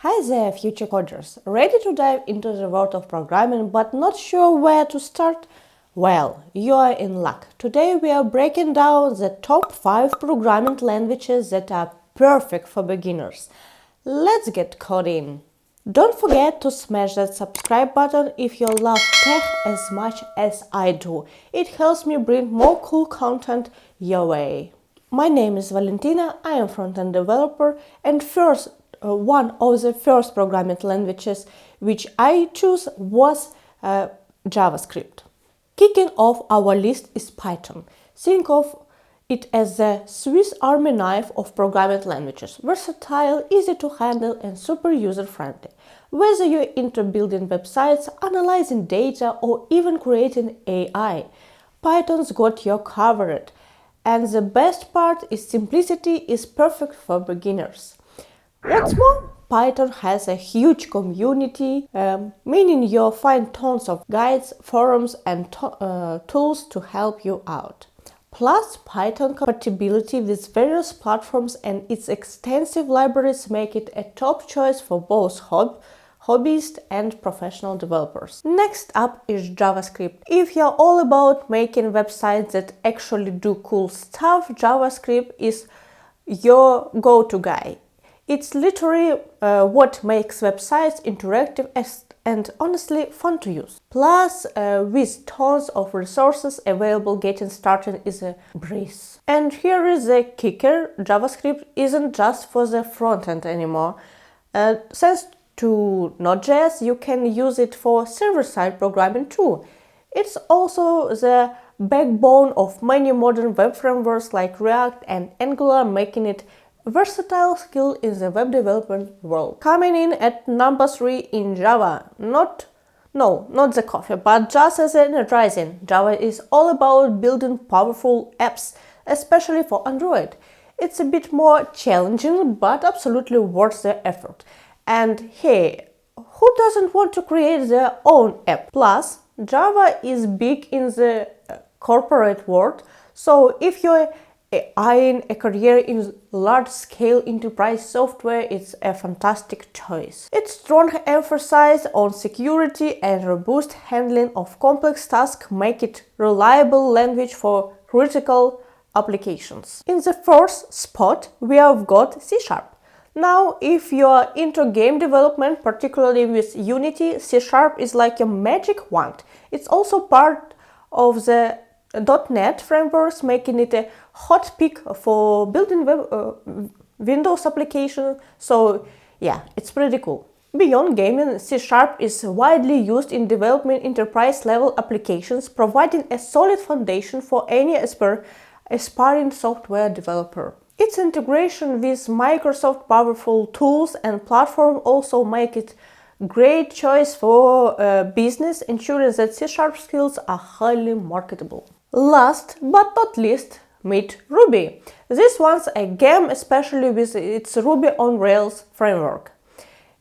Hi there, future coders! Ready to dive into the world of programming but not sure where to start? Well, you are in luck. Today we are breaking down the top 5 programming languages that are perfect for beginners. Let's get coding! Don't forget to smash that subscribe button if you love tech as much as I do. It helps me bring more cool content your way. My name is Valentina, I am front-end developer, and one of the first programming languages which I chose was JavaScript. Kicking off our list is Python. Think of it as the Swiss Army knife of programming languages. Versatile, easy to handle, and super user-friendly. Whether you're into building websites, analyzing data, or even creating AI, Python's got you covered. And the best part is simplicity is perfect for beginners. What's more, Python has a huge community, meaning you'll find tons of guides, forums, and tools to help you out. Plus, Python compatibility with various platforms and its extensive libraries make it a top choice for both hobbyists and professional developers. Next up is JavaScript. If you're all about making websites that actually do cool stuff, JavaScript is your go-to guy. It's literally what makes websites interactive and honestly fun to use. Plus, with tons of resources available, getting started is a breeze. And here is the kicker: JavaScript isn't just for the front end anymore. Thanks to Node.js, you can use it for server-side programming too. It's also the backbone of many modern web frameworks like React and Angular, making it versatile skill in the web development world. Coming in at number 3 in Java. Not the coffee, but just as energizing. Java is all about building powerful apps, especially for Android. It's a bit more challenging, but absolutely worth the effort. And hey, who doesn't want to create their own app? Plus, Java is big in the corporate world, so if you're eyeing a career in large-scale enterprise software, it's a fantastic choice. Its strong emphasis on security and robust handling of complex tasks make it a reliable language for critical applications. In the first spot, we have got C#. Now, if you're into game development, particularly with Unity, C# is like a magic wand. It's also part of the .NET frameworks, making it a hot pick for building Windows applications. So yeah, it's pretty cool. Beyond gaming, C# is widely used in developing enterprise-level applications, providing a solid foundation for any aspiring software developer. Its integration with Microsoft powerful tools and platform also make it great choice for business, ensuring that C# skills are highly marketable. Last but not least, meet Ruby. This one's a game, especially with its Ruby on Rails framework.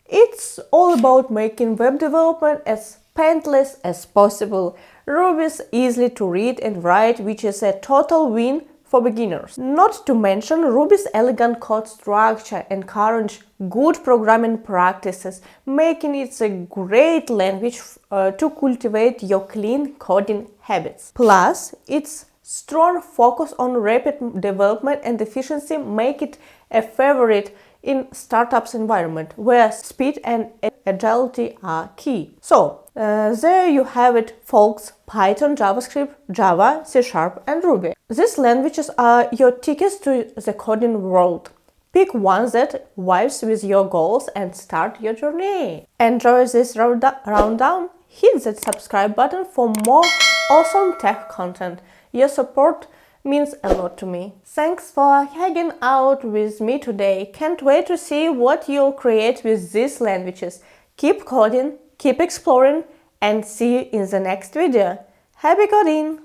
It's all about making web development as painless as possible. Ruby's easy to read and write, which is a total win for beginners. Not to mention, Ruby's elegant code structure encourages good programming practices, making it a great language to cultivate your clean coding habits. Plus, its strong focus on rapid development and efficiency make it a favorite in startups environment, where speed and agility are key. So, there you have it, folks: Python, JavaScript, Java, C#, and Ruby. These languages are your tickets to the coding world. Pick one that vibes with your goals and start your journey. Enjoy this rundown? Hit that subscribe button for more awesome tech content. Your support means a lot to me. Thanks for hanging out with me today. Can't wait to see what you'll create with these languages. Keep coding, keep exploring, and see you in the next video. Happy coding!